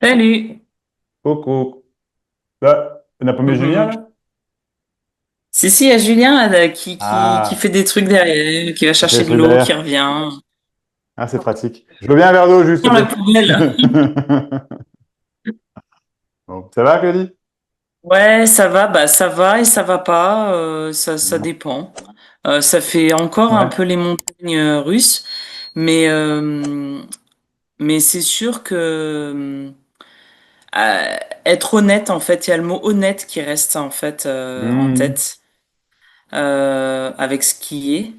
Salut. Coucou. Là, on n'a pas mis Julien, Mhm. là? Si, si, il y a Julien qui Ah, fait des trucs derrière, qui va il fait des chercher de trucs l'eau, qui derrière. revient. Ah, c'est pratique. Je veux bien un verre d'eau, juste, s'il Dans te la plaît. poubelle. Bon, ça va, Claudie? Ouais, ça va, bah ça va et ça va pas, ça dépend. Ça fait encore un Ouais. peu les montagnes russes, mais mais c'est sûr que être honnête, en fait, il y a le mot honnête qui reste en fait en Hmm. tête avec ce qui est.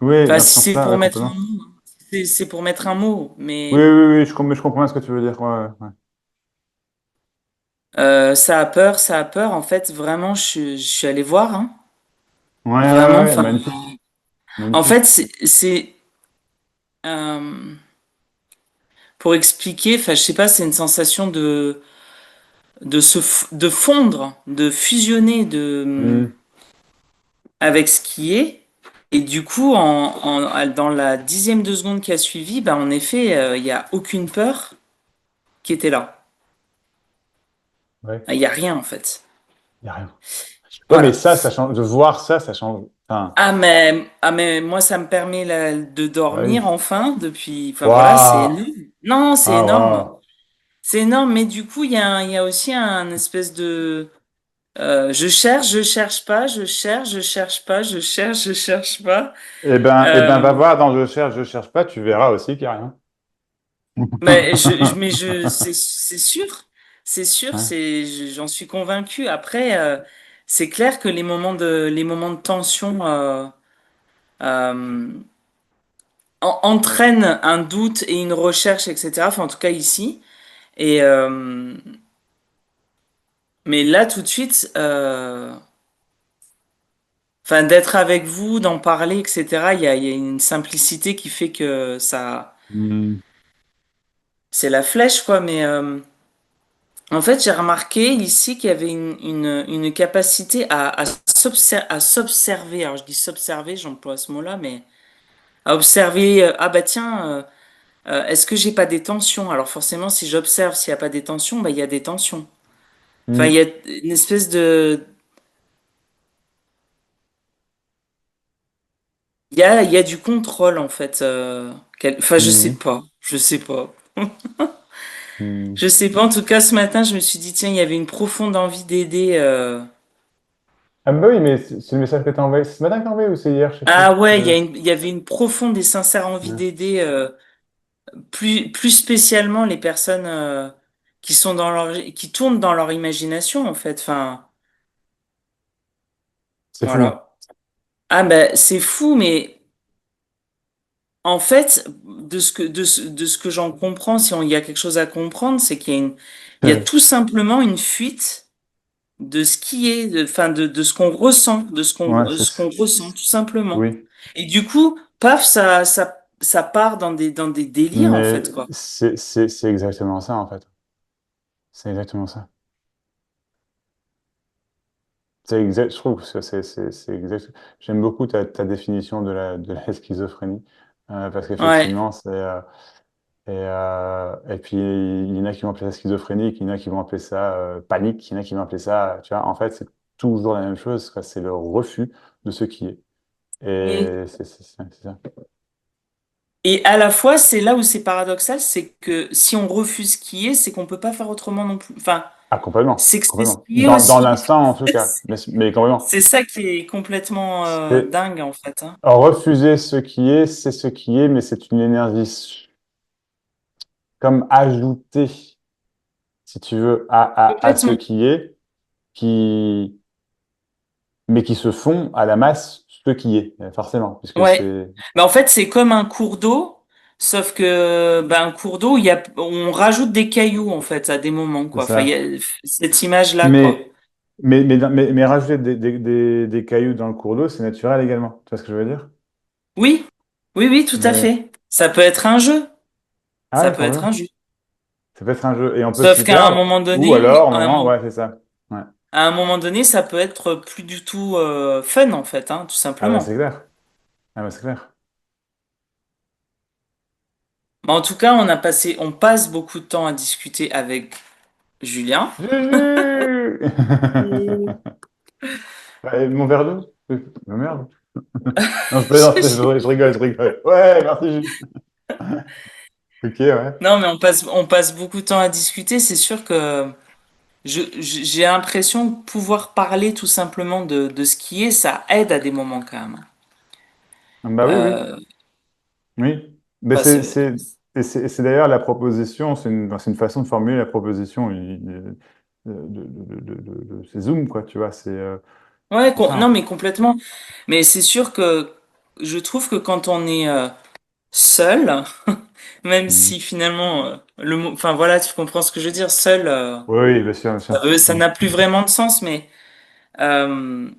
Oui, Enfin, dans ce si c'est sens-là, pour ouais, mettre un complètement. mot, c'est pour mettre un mot, Oui, mais oui, oui, je comprends bien ce que tu veux dire. Ouais, ouais, ouais. ça a peur, ça a peur. En fait, vraiment, je suis allée voir, hein. Ouais, ouais, Vraiment, ouais, enfin, magnifique. en fait, Magnifique. euh, pour expliquer, enfin, je sais pas, c'est une sensation de fondre, de fusionner Hmm. avec ce qui est. Et du coup, dans la dixième de seconde qui a suivi, bah, en effet, il n'y a aucune peur qui était là. Ouais, Il n'y a rien, en fait. il n'y a rien. Ouais, mais Voilà. ça change. De voir ça, ça change. Enfin, Ah mais moi ça me permet de bah dormir oui. enfin depuis enfin voilà c'est Waouh! énorme. Non, c'est Ah, énorme. waouh! C'est énorme mais du coup il y a aussi un espèce de je cherche pas, je cherche, je cherche pas, je cherche pas. Eh ben, Euh, va voir dans je cherche pas, tu verras aussi qu'il n'y a rien. mais c'est sûr. C'est sûr, Ouais. j'en suis convaincue. Après c'est clair que les moments de tension euh, entraîne un doute et une recherche, etc. Enfin, en tout cas ici. Et mais là, tout de suite, enfin, d'être avec vous, d'en parler, etc. Il y a une simplicité qui fait que ça, Hmm. c'est la flèche, quoi. Mais en fait, j'ai remarqué ici qu'il y avait une capacité à s'observer. Alors, je dis s'observer, j'emploie ce mot-là, mais à observer. Ah bah tiens. Est-ce que j'ai pas des tensions? Alors forcément, si j'observe s'il n'y a pas des tensions, bah il y a des tensions. Enfin, il y Hmm. a une espèce de, il y a du contrôle en fait. Enfin, Hmm. je sais pas, Hmm. je sais pas. En tout cas, ce matin, je me suis dit tiens, il y avait une profonde envie d'aider. Ah bah oui, mais c'est le message que t'as envoyé. C'est ce matin que t'as envoyé ou c'est hier, je sais plus. Ah ouais, il y avait une profonde et sincère envie Ouais. d'aider. Plus spécialement les personnes qui sont dans qui tournent dans leur imagination en fait. Enfin, C'est fou. voilà. Ah ben c'est fou, mais en fait, de ce que j'en comprends, si il y a quelque chose à comprendre, c'est il y a tout simplement une fuite de ce qui est, enfin, de ce qu'on ressent, Ouais, ce qu'on ressent, tout simplement. oui. Et du coup, paf, ça part dans des délires, en Mais fait, quoi. c'est exactement ça, en fait. C'est exactement ça. C'est exact, je trouve que c'est exact. J'aime beaucoup ta définition de la schizophrénie. Parce Ouais. qu'effectivement, et puis, il y en a qui vont appeler ça schizophrénique, il y en a qui vont appeler ça panique, il y en a qui vont appeler ça, tu vois, en fait, c'est toujours la même chose, quoi. C'est le refus de ce qui est. Et, Et c'est ça. et à la fois, c'est là où c'est paradoxal, c'est que si on refuse ce qui est, c'est qu'on peut pas faire autrement non plus. Enfin, Ah, complètement, c'est que c'est ce complètement. qui est Dans aussi. l'instant, en tout cas. Mais complètement. C'est ça qui est complètement C'est dingue en fait, hein. refuser ce qui est, c'est ce qui est, mais c'est une énergie comme ajoutée, si tu veux, à ce Complètement. qui est, qui, mais qui se fond à la masse ce qui est, forcément, puisque Ouais. c'est Mais en fait, c'est comme un cours d'eau, sauf que ben, un cours d'eau, on rajoute des cailloux en fait à des moments c'est quoi. Enfin, il y ça. a cette image-là quoi. Mais, mais rajouter des cailloux dans le cours d'eau, c'est naturel également. Tu vois ce que je veux dire? Oui, oui, oui, tout à Mais, fait. Ça peut être un jeu. ah Ça ouais, peut être un complètement. jeu. Ça peut être un jeu et on peut Sauf s'y qu'à un perdre, moment ou donné, alors, au moment, ouais, c'est ça. Ouais. à un moment donné, ça peut être plus du tout fun en fait, hein, tout Ah bah c'est simplement. clair. Ah bah c'est clair. Mais en tout cas, on passe beaucoup de temps à discuter avec Julien. Juju! Mm. Mon verre d'eau? Merde. Non, je plaisante, je rigole, je rigole. Ouais, merci, Jules. Ok, ouais. Non, mais on passe beaucoup de temps à discuter. C'est sûr que j'ai l'impression de pouvoir parler tout simplement de ce qui est, ça aide à des moments quand même. Bah oui, oui. Euh, Oui. Mais enfin, c'est d'ailleurs la proposition, c'est une façon de formuler la proposition de ces Zooms, quoi, tu vois. ouais, C'est ça, en non, fait. mais complètement. Mais c'est sûr que je trouve que quand on est seul, même Mhm. si finalement enfin voilà, tu comprends ce que je veux dire, seul, Oui, oui, bien sûr, bien sûr. ça Mhm. n'a plus vraiment de sens, mais euh,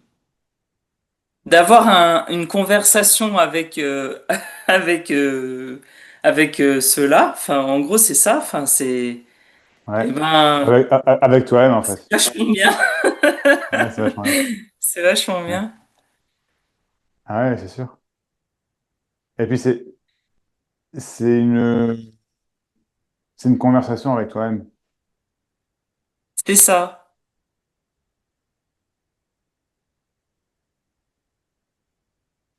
d'avoir une conversation avec avec ceux-là, enfin en gros c'est ça, enfin c'est Ouais. eh ben Avec toi-même, en c'est fait. vachement bien, Ouais, c'est vachement bien. c'est vachement Ouais. bien. Ah ouais, c'est sûr. Et puis, c'est une, c'est une conversation avec toi-même. C'est ça.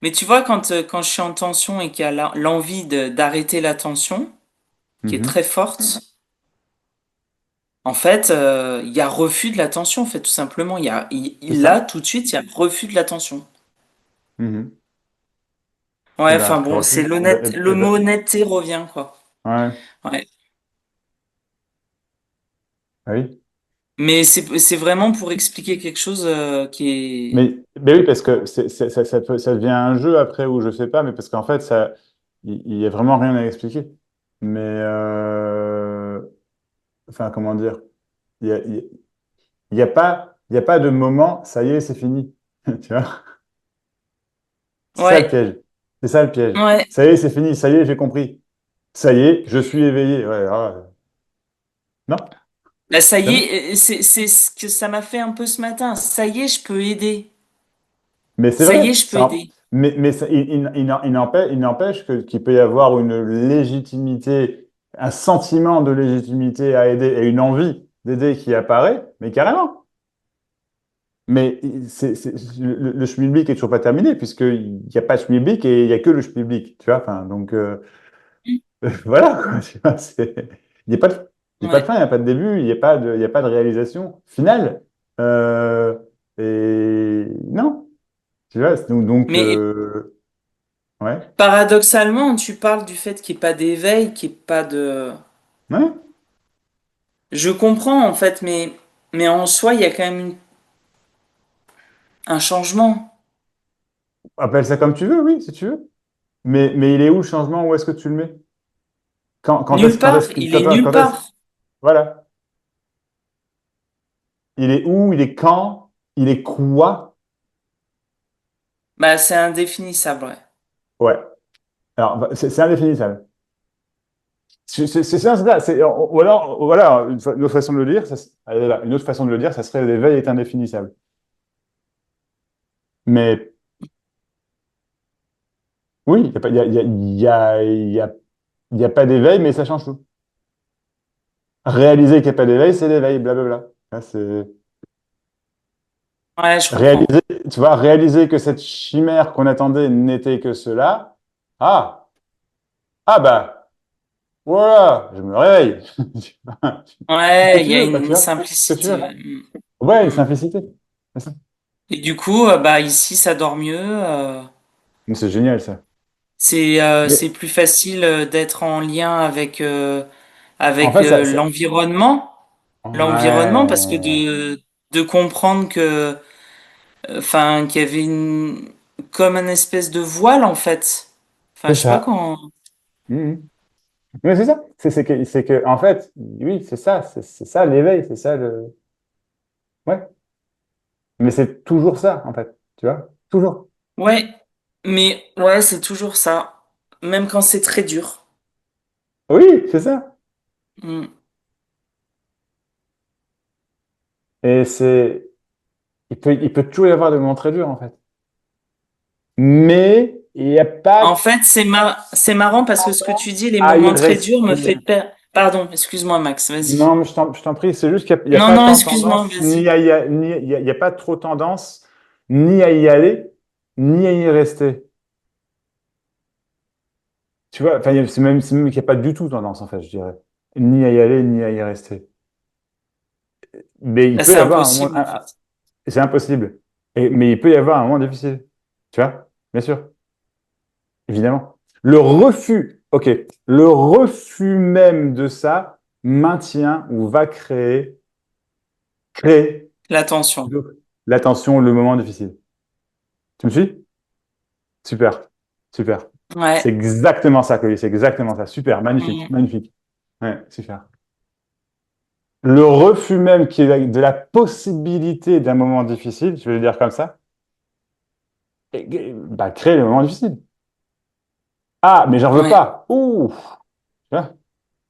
Mais tu vois quand je suis en tension et qu'il y a l'envie d'arrêter la tension qui est très Mhm. forte, en fait il y a refus de la tension en fait tout simplement, C'est là ça? tout de suite il y a refus de la tension. Mhm. Ouais, Et enfin ben, tu bon, c'est refuses. le mot honnêteté revient quoi. Ouais. Ouais. Ah oui. Mais c'est vraiment pour expliquer quelque chose qui est... Mais oui, parce que ça devient un jeu après où je sais pas, mais parce qu'en fait, il y a vraiment rien à expliquer. Mais, enfin, comment dire? Il y a, il y a il y a pas de moment, ça y est, c'est fini. Tu vois? C'est ça le Ouais, piège. C'est ça le piège. ouais. Ça y est, c'est fini. Ça y est, j'ai compris. Ça y est, je suis éveillé. Ouais, non, Là, ça y jamais. est, c'est ce que ça m'a fait un peu ce matin. Ça y est, je peux aider. Mais c'est Ça y est, vrai. je peux aider. Mais il n'empêche qu'il peut y avoir une légitimité, un sentiment de légitimité à aider et une envie d'aider qui apparaît, mais carrément. Mais le schmilblick est toujours pas terminé, puisqu'il n'y a pas de schmilblick et il n'y a que le schmilblick. Tu vois, enfin, donc, voilà, quoi, tu vois, il n'y a pas de, il y a pas de Ouais. fin, il n'y a pas de début, il y a pas de réalisation finale. Euh, et non, tu vois, Mais ouais, paradoxalement, tu parles du fait qu'il n'y ait pas d'éveil, qu'il n'y ait pas de... ouais, Je comprends en fait, mais en soi, il y a quand même un changement. appelle ça comme tu veux, oui, si tu veux. Mais il est où le changement? Où est-ce que tu le mets? Nulle part, il est nulle Quand est-ce, part. voilà. Il est où? Il est quand? Il est quoi? Bah, c'est indéfinissable, ouais. Ouais. Alors, c'est indéfinissable. C'est ça, c'est ça. Ou alors, voilà, une autre façon de le dire, allez, là, une autre façon de le dire, ça serait l'éveil est indéfinissable. Mais oui, il n'y a pas, il y a pas d'éveil, mais ça change tout. Réaliser qu'il n'y a pas d'éveil, c'est l'éveil, blablabla. Là, Ouais, je comprends. réaliser, tu vois, réaliser que cette chimère qu'on attendait n'était que cela. Ah, ah bah, voilà, je me réveille. Ce que Ouais, il tu y a veux, quoi, tu une vois, ce que tu simplicité. veux. Ouais. Ouais, une Mm. simplicité. C'est ça. Et du coup, bah ici, ça dort mieux. Mais c'est génial, ça. C'est Mais plus facile d'être en lien en avec fait, l'environnement, parce que ouais, de comprendre que, enfin, qu'il y avait comme une espèce de voile en fait. Enfin, c'est je sais pas ça. quand. Mhm. Mais c'est ça. C'est que, en fait, oui, c'est ça l'éveil, c'est ça le. Ouais. Mais c'est toujours ça, en fait. Tu vois? Toujours. Ouais, mais ouais, c'est toujours ça. Même quand c'est très dur. Oui, c'est ça. Mm. Et il peut toujours y avoir des moments très durs, en fait. Mais il n'y a En pas fait, c'est marrant parce que ce que tu tendance dis, les à y moments très durs me rester. fait perdre. Pardon, excuse-moi, Max, vas-y. Non, mais je t'en prie, c'est juste qu'il n'y a Non, pas non, tant excuse-moi, tendance, vas-y. il y a pas trop tendance, ni à y aller, ni à y rester. Tu vois, enfin, c'est même qu'il n'y a pas du tout tendance, en fait, je dirais. Ni à y aller, ni à y rester. Mais il Là, peut c'est y avoir un moment, impossible, en fait. c'est impossible. Mais il peut y avoir un moment difficile. Tu vois, bien sûr, évidemment. Le refus, ok, le refus même de ça maintient ou va créer L'attention. l'attention, le moment difficile. Tu me suis? Super, super. C'est Ouais. exactement ça, Chloé, c'est exactement ça. Super, magnifique, Mm. magnifique. Ouais, super. Le refus même qui est de la possibilité d'un moment difficile, je vais le dire comme ça, bah, crée le moment difficile. Ah, mais j'en veux Ouais. pas. Ouh, tu vois.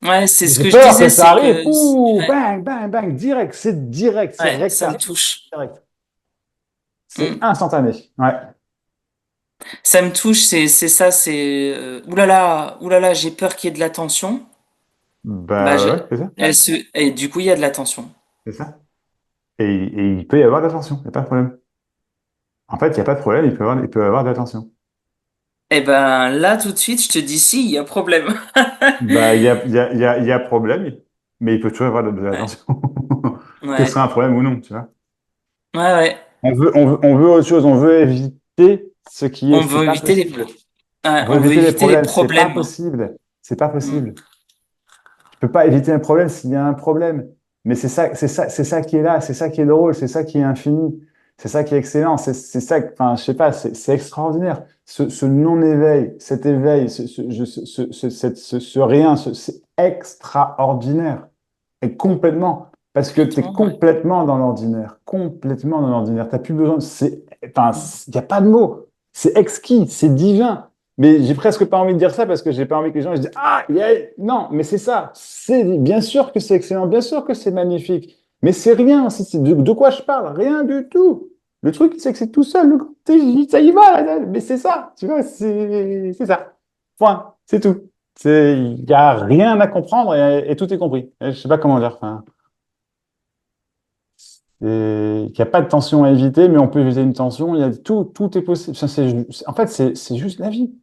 Ouais, c'est ce J'ai que je peur que disais, ça c'est arrive. que, Ouh, ouais, bang, bang, bang, direct, c'est ouais, ça rectal, me touche. direct. C'est Mm. instantané. Ouais. Ça me touche, c'est ça, c'est oulala, là, j'ai peur qu'il y ait de la tension. Bah, Bah ouais, c'est ça, et du coup, il y a de la tension. c'est ça. Et il peut y avoir de l'attention, il n'y a pas de problème. En fait, il n'y a pas de problème, il peut y avoir de l'attention. Eh ben, là, tout de suite, je te dis si, il y a problème. Bah, il y a problème, mais il peut toujours y avoir de Ouais, l'attention. Que ce ouais, soit un problème ou non, tu vois. ouais, ouais. On veut autre chose, on veut éviter ce qui est, On c'est veut pas éviter possible. ouais, On veut on veut éviter les éviter les problèmes, c'est pas problèmes. possible. C'est pas Mm. possible. Tu peux pas éviter un problème s'il y a un problème. Mais c'est ça qui est là, c'est ça qui est drôle, c'est ça qui est infini, c'est ça qui est excellent, c'est ça, enfin, je sais pas, c'est extraordinaire. Ce non-éveil, cet éveil, ce rien, c'est extraordinaire. Et complètement. Parce que tu es Complètement, ouais. complètement dans l'ordinaire. Complètement dans l'ordinaire. T'as plus besoin. Enfin, il n'y a pas de mots. C'est exquis, c'est divin. Mais j'ai presque pas envie de dire ça parce que j'ai pas envie que les gens ils se disent ah, non, mais c'est ça. C'est bien sûr que c'est excellent, bien sûr que c'est magnifique. Mais c'est rien. De quoi je parle? Rien du tout. Le truc, c'est que c'est tout seul. Ça y va. Là. Mais c'est ça. Tu vois, c'est ça. Point. C'est tout. Il n'y a rien à comprendre et tout est compris. Je sais pas comment dire. Enfin, il n'y a pas de tension à éviter, mais on peut éviter une tension. Tout est possible. Ça, en fait, c'est juste la vie.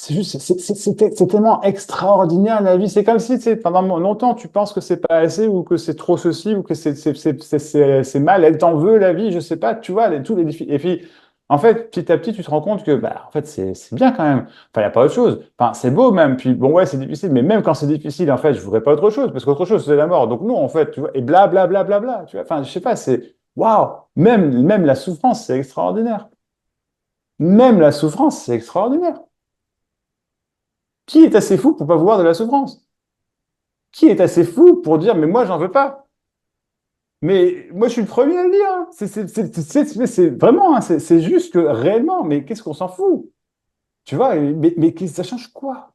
C'est juste, c'est tellement extraordinaire la vie. C'est comme si, tu sais, pendant longtemps, tu penses que c'est pas assez ou que c'est trop ceci ou que c'est mal. Elle t'en veut la vie, je sais pas. Tu vois, tous les défis. Et puis, en fait, petit à petit, tu te rends compte que, bah, en fait, c'est bien quand même. Enfin, il n'y a pas autre chose. Enfin, c'est beau même. Puis, bon, ouais, c'est difficile. Mais même quand c'est difficile, en fait, je voudrais pas autre chose parce qu'autre chose, c'est la mort. Donc, non, en fait, tu vois, et bla, bla, bla, bla, bla. Tu vois, enfin, je sais pas, c'est waouh. Même la souffrance, c'est extraordinaire. Même la souffrance, c'est extraordinaire. Qui est assez fou pour pas vouloir de la souffrance? Qui est assez fou pour dire, mais moi, j'en veux pas? Mais moi, je suis le premier à le dire. Hein. C'est vraiment, hein, c'est juste que réellement, mais qu'est-ce qu'on s'en fout? Tu vois, mais ça change quoi?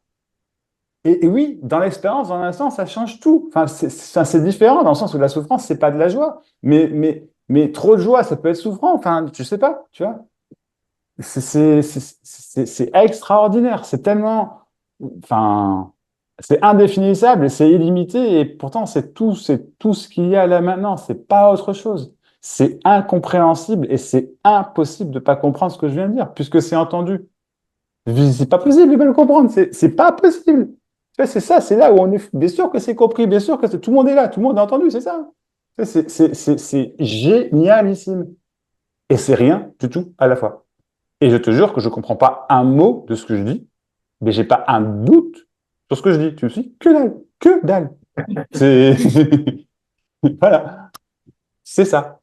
Et oui, dans l'expérience, dans l'instant, ça change tout. Enfin, c'est différent dans le sens où la souffrance, c'est pas de la joie. Mais trop de joie, ça peut être souffrant. Enfin, je sais pas, tu vois. C'est extraordinaire. C'est tellement, enfin, c'est indéfinissable et c'est illimité. Et pourtant, c'est tout ce qu'il y a là maintenant. C'est pas autre chose. C'est incompréhensible et c'est impossible de pas comprendre ce que je viens de dire puisque c'est entendu. C'est pas possible de pas le comprendre. C'est pas possible. Tu vois, c'est ça, c'est là où on est. Bien sûr que c'est compris, bien sûr que tout le monde est là, tout le monde a entendu, c'est ça. C'est génialissime. Et c'est rien du tout à la fois. Et je te jure que je ne comprends pas un mot de ce que je dis, mais j'ai pas un doute sur ce que je dis. Tu me suis que dalle, que dalle. C'est voilà, c'est ça.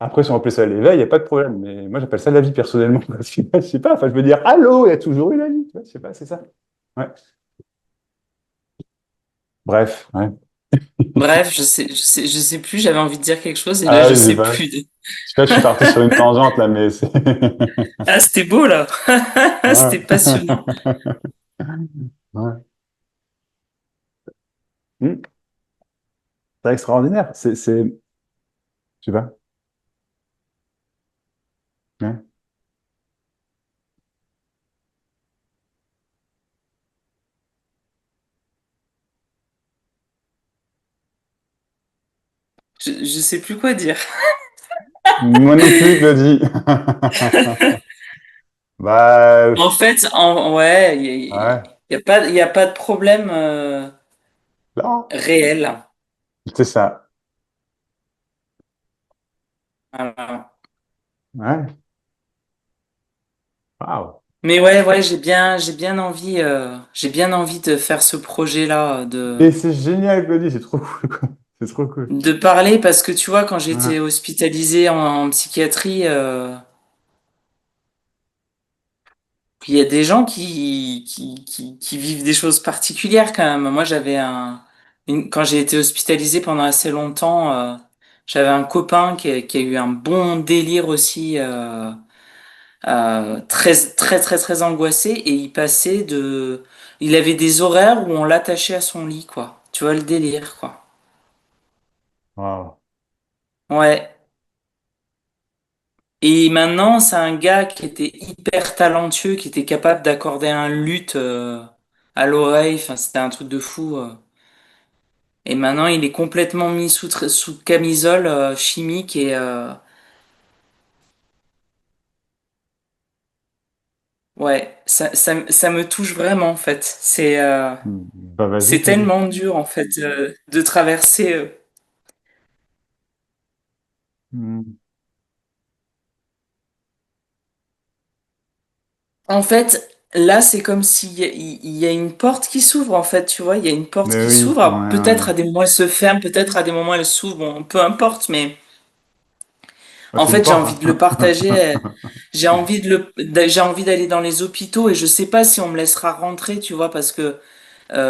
Après, si on appelle ça l'éveil, il n'y a pas de problème. Mais moi, j'appelle ça la vie personnellement. Parce que, je sais pas, enfin, je veux dire, allô, il y a toujours eu la vie. Tu vois, je sais pas, c'est ça. Ouais. Bref, ouais. Bref, je sais plus, j'avais envie de dire quelque chose et là, Ah, je je sais sais pas. plus. Je sais pas, je suis parti sur une tangente là, mais c'est. Ah, c'était beau, là. Ouais. C'était passionnant. Ouais. Hmm. C'est extraordinaire. Je sais pas. Ouais. je sais plus quoi dire. Moi non plus, je le dis. Bah, En fait, ouais, ouais. il y a pas de problème Non, réel. c'est ça. Voilà. Ouais. Waouh. Mais ouais, ouais, j'ai bien envie de faire ce projet-là, Et c'est génial, Claudie, c'est trop cool, quoi. C'est trop cool. de parler parce que tu vois, quand j'étais Ouais. hospitalisé en psychiatrie, il y a des gens qui vivent des choses particulières quand même. Moi, quand j'ai été hospitalisé pendant assez longtemps, j'avais un copain qui a eu un bon délire aussi, très, très, très, très angoissé et il avait des horaires où on l'attachait à son lit, quoi. Tu vois le délire, quoi. Waouh. Ouais. Et maintenant, c'est un gars qui était hyper talentueux, qui était capable d'accorder un luth à l'oreille. Enfin, c'était un truc de fou. Et maintenant, il est complètement mis sous camisole chimique et ouais, ça me touche vraiment en fait. Bah, vas-y, C'est Claudie. tellement dur en fait de traverser. Hmm. En fait, là, c'est comme il y a une porte qui s'ouvre, en fait, tu vois, il y a une porte Mais qui oui, s'ouvre. ouais, Alors, peut-être ouais. à des moments elle se ferme, peut-être à des moments elle s'ouvre, bon, peu importe, mais Bah, en c'est une fait, j'ai porte, envie de le hein. partager. J'ai envie d'aller dans les hôpitaux et je sais pas si on me laissera rentrer, tu vois, parce que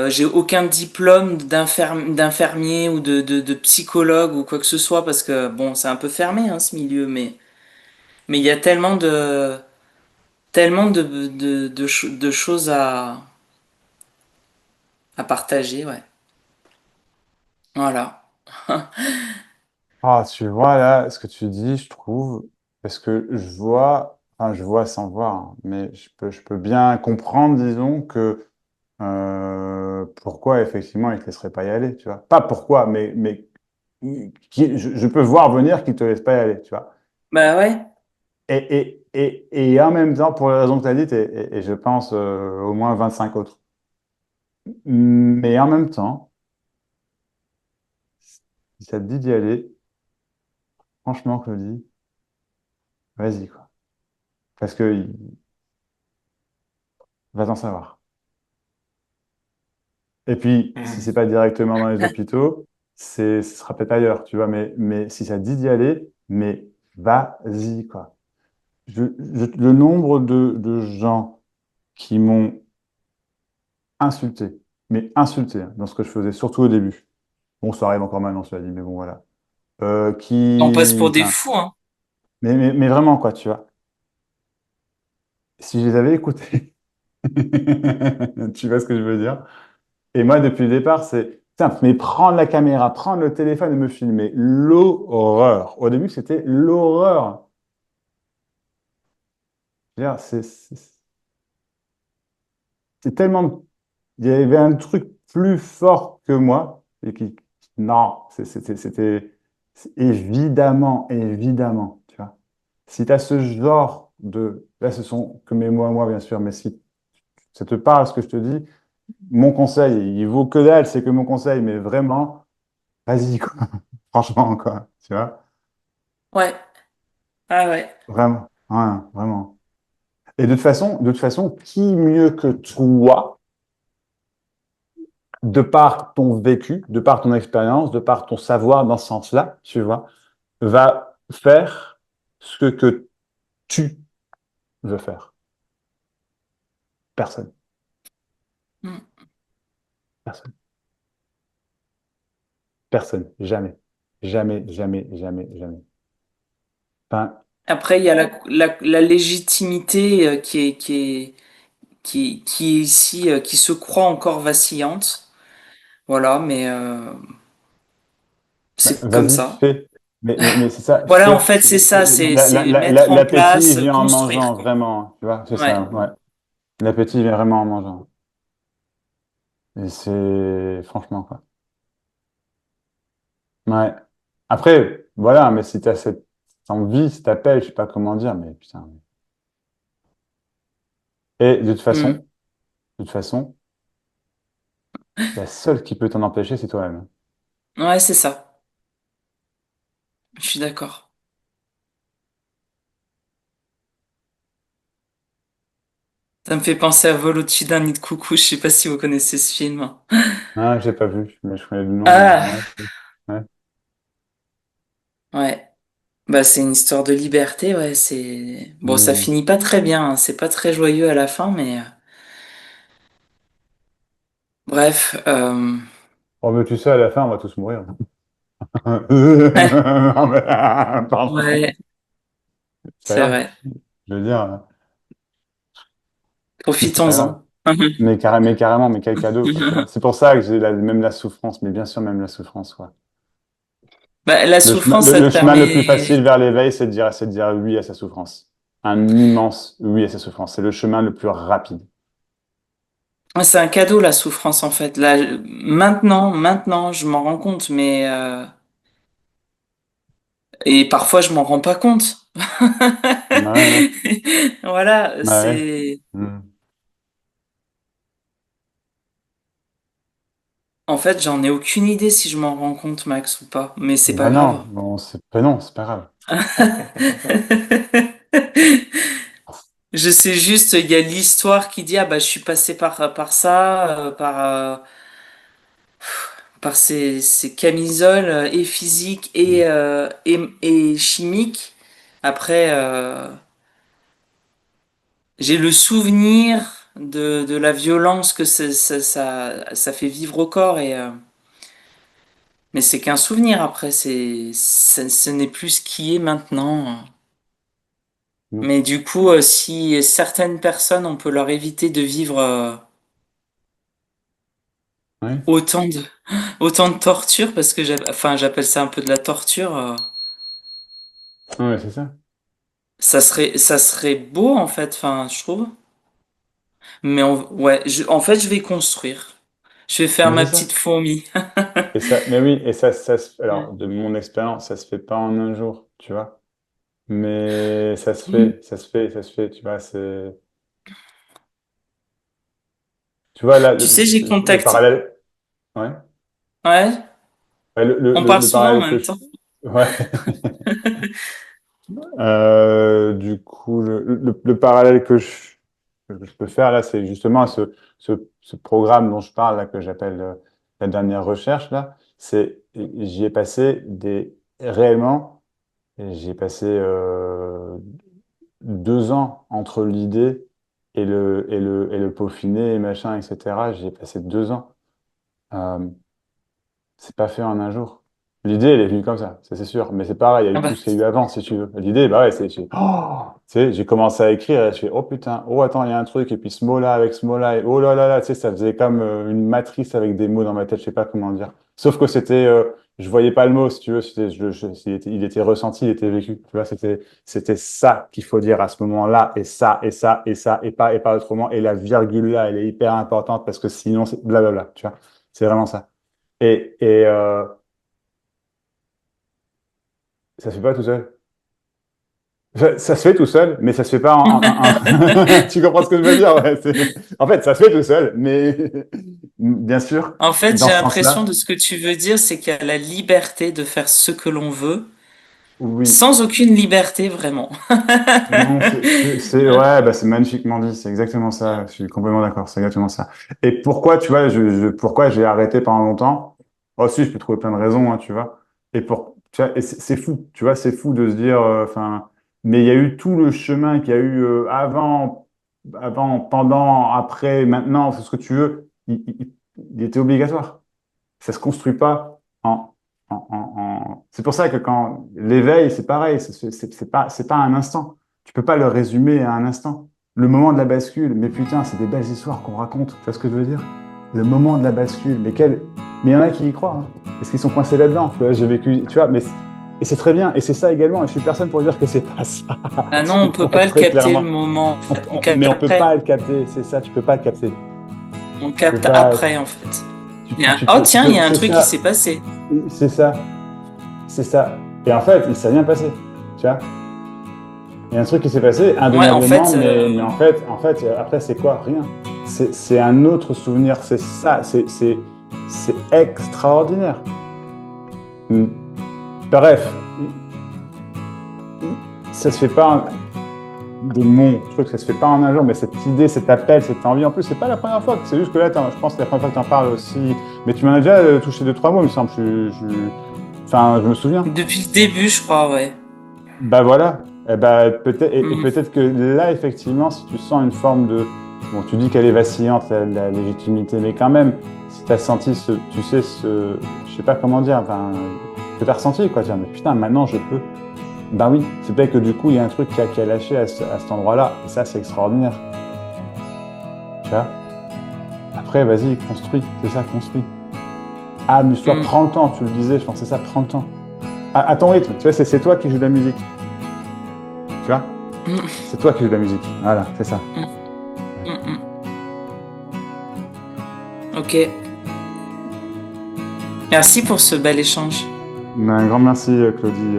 j'ai aucun diplôme d'infirmier ou de psychologue ou quoi que ce soit, parce que bon, c'est un peu fermé, hein, ce milieu, mais il y a tellement de choses à partager, ouais. Voilà. Ah, tu vois là, ce que tu dis, je trouve, parce que je vois, enfin, je vois sans voir, hein, mais je peux bien comprendre, disons, que pourquoi effectivement il te laisserait pas y aller, tu vois. Pas pourquoi, mais je peux voir venir qu'il te laisse pas y aller, tu vois. Bah ouais. Et en même temps, pour les raisons que tu as dites, et je pense au moins 25 autres. Mais en même temps, si ça te dit d'y aller, franchement, Claudie, vas-y, quoi. Parce que va t'en savoir. Et puis, si c'est Mhm. pas directement dans les hôpitaux, ce sera peut-être ailleurs, tu vois. Mais si ça te dit d'y aller, mais vas-y, quoi. Le nombre de gens qui m'ont insulté, mais insulté, hein, dans ce que je faisais, surtout au début. Bon, ça arrive encore maintenant, cela dit, mais bon, voilà. On passe pour des Enfin, fous, hein. mais vraiment, quoi, tu vois. Si je les avais écoutés, tu vois ce que je veux dire? Et moi, depuis le départ, c'est, tiens, mais prendre la caméra, prendre le téléphone et me filmer. L'horreur. Au début, c'était l'horreur. Je veux dire, c'est tellement, il y avait un truc plus fort que moi et non, c'est évidemment, évidemment, tu vois. Si tu as ce genre là, ce sont que mes mots à moi, bien sûr, mais si ça te parle, ce que je te dis, mon conseil, il vaut que dalle, c'est que mon conseil, mais vraiment, vas-y, quoi. Franchement, quoi, tu vois. Ouais. Ah ouais. Vraiment, ouais, vraiment. Et de toute façon, qui mieux que toi, de par ton vécu, de par ton expérience, de par ton savoir dans ce sens-là, tu vois, va faire que tu veux faire. Personne. Mm. Personne. Personne. Jamais. Jamais, jamais, jamais, jamais. Enfin, Après, il y a la légitimité qui est ici, qui se croit encore vacillante. Voilà, mais bah, c'est comme vas-y, ça. fais. Mais c'est ça, Voilà, en fais. fait, c'est ça, c'est mettre en L'appétit place, vient en construire, mangeant, quoi. vraiment. Tu vois, c'est Ouais. ça, ouais. L'appétit vient vraiment en mangeant. Et c'est franchement quoi. Ouais. Après, voilà, mais si tu as cette envie, si t'appelles, je sais pas comment dire, mais putain. Et Hmm. de toute façon, la seule qui peut t'en empêcher, c'est toi-même. Ouais, c'est ça. Je suis d'accord. Ça me fait penser à Vol au-dessus d'un nid de coucou. Je sais pas si vous connaissez ce film. Ah, j'ai pas vu, mais je connais le nom, mais Ah, ouais. Ouais. ouais. Bah, c'est une histoire de liberté, ouais. C'est bon, ça Hmm. finit pas très bien, hein. C'est pas très joyeux à la fin, mais bref. Oh, mais tu sais, à la fin, on va tous mourir. Non, mais, pardon. Ouais, C'est pas c'est grave. vrai. Je veux dire, c'est pas grave. Profitons-en. Mais carrément, mais quel cadeau, quoi, tu vois. C'est pour ça que j'ai même la souffrance, mais bien sûr, même la souffrance, ouais. Bah, la souffrance, ça te Le chemin le plus permet. facile vers l'éveil, c'est de dire oui à sa souffrance. Un immense oui à sa souffrance. C'est le chemin le plus rapide. Ouais, c'est un cadeau, la souffrance, en fait. Là, maintenant, je m'en rends compte, mais et parfois, je m'en rends pas compte. Ouais, ouais, Voilà, ouais. c'est. Hmm. En fait, j'en ai aucune idée si je m'en rends compte, Max, ou pas. Mais c'est pas Ben non, grave. bon, ben non, c'est pas grave. Je sais juste, il y a l'histoire qui dit, ah bah, je suis passé par ça, par ces camisoles et physiques et chimiques. Après, j'ai le souvenir de la violence que ça fait vivre au corps mais c'est qu'un souvenir après, ce n'est plus ce qui est maintenant. Hmm. Mais du coup, si certaines personnes, on peut leur éviter de vivre Ouais, autant de, autant de torture, parce que enfin, j'appelle ça un peu de la torture, ouais, c'est ça. ça serait beau en fait, enfin, je trouve. Mais ouais, en fait, je vais construire. Je vais faire Mais ma c'est ça. petite fourmi. Et ça, mais oui, et alors, de mon expérience, ça se fait pas en un jour, tu vois. Mais ça se fait, ça se fait, ça se fait, tu vois, tu vois, là, Tu sais, j'ai le contacté. parallèle, ouais. Ouais, Ouais, on parle le souvent en parallèle que même je, temps. ouais. Du coup, le parallèle que je peux faire là, c'est justement ce programme dont je parle là, que j'appelle la dernière recherche là. J'y ai passé réellement, j'y ai passé 2 ans entre l'idée et le peaufiner et machin, etc. J'y ai passé 2 ans. Euh, c'est pas fait en un jour. L'idée, elle est venue comme ça c'est sûr. Mais c'est pareil, il y a Ah eu tout bah, ce qu'il y a eu avant, si tu veux. L'idée, bah ouais, oh, tu sais, j'ai commencé à écrire et je fais, oh putain, oh attends, il y a un truc, et puis ce mot-là avec ce mot-là, et oh là là, tu sais, ça faisait comme une matrice avec des mots dans ma tête, je sais pas comment dire. Sauf que je voyais pas le mot, si tu veux, il était ressenti, il était vécu, tu vois, c'était ça qu'il faut dire à ce moment-là, et ça, et ça, et ça, et pas autrement, et la virgule là, elle est hyper importante parce que sinon, c'est blablabla, tu vois. C'est vraiment ça. Et ça se fait pas tout seul. Ça se fait tout seul, mais ça se fait pas Tu comprends ce que je veux dire? Ouais, en fait, ça se fait tout seul, mais bien sûr, en fait, dans j'ai ce l'impression sens-là, de ce que tu veux dire, c'est qu'il y a la liberté de faire ce que l'on veut, oui. sans aucune liberté vraiment. Non, ouais, bah, c'est magnifiquement dit, c'est exactement ça. Je suis complètement d'accord, c'est exactement ça. Et pourquoi, tu vois, pourquoi j'ai arrêté pendant longtemps? Oh, si, je peux trouver plein de raisons, hein, tu vois. Tu vois, et c'est fou, tu vois, c'est fou de se dire, enfin, mais il y a eu tout le chemin qu'il y a eu avant, pendant, après, maintenant, c'est ce que tu veux, il était obligatoire. Ça se construit pas C'est pour ça que quand l'éveil, c'est pareil, c'est pas un instant. Tu peux pas le résumer à un instant. Le moment de la bascule, mais putain, c'est des belles histoires qu'on raconte. Tu vois ce que je veux dire? Le moment de la bascule, mais il y en a qui y croient, hein. Parce qu'ils sont coincés là-dedans. Tu vois, j'ai vécu, tu vois, et c'est très bien, et c'est ça également. Et je suis personne pour dire que c'est pas ça. Ah non, on Tu peut vois, pas le très capter le clairement. moment. On Mais capte on peut après. pas le capter, c'est ça, tu peux pas le capter. On Tu peux capte pas, après en fait. tu Oh tiens, il y a un c'est truc qui ça, s'est passé. c'est ça. C'est ça. Et en fait, il s'est rien passé. Tu vois? Il y a un truc qui s'est passé, Ouais, en indéniablement, fait, mais en fait, après, c'est quoi? Rien. C'est un autre souvenir. C'est ça. C'est extraordinaire. Hmm. Bref, ça se fait pas de mon truc, ça se fait pas en un jour, mais cette idée, cet appel, cette envie, en plus, c'est pas la première fois. C'est juste que là, je pense que c'est la première fois que tu en parles aussi. Mais tu m'en as déjà touché deux, trois mots, il me semble. Enfin, je me souviens. depuis le début, je crois, ouais. Bah voilà. Et bah, peut-être, et Mhm. peut-être que là, effectivement, si tu sens une forme de. Bon, tu dis qu'elle est vacillante, la légitimité, mais quand même, si tu as senti tu sais, je sais pas comment dire, enfin, que tu as ressenti, quoi, dire, mais putain, maintenant je peux. Ben oui, c'est peut-être que du coup, il y a un truc qui a lâché à cet endroit-là, et ça, c'est extraordinaire. Tu vois? Après, vas-y, construis, c'est ça, construis. Ah, mais toi, Mhm. prends le temps, tu le disais, je pense, c'est ça, prends le temps. À ton rythme, tu vois, c'est toi qui joues de la musique, tu vois? Mhm. C'est toi qui joues de la musique, voilà, c'est ça. Mhm. Mhm. Ok. Merci pour ce bel échange. Un grand merci, Claudie.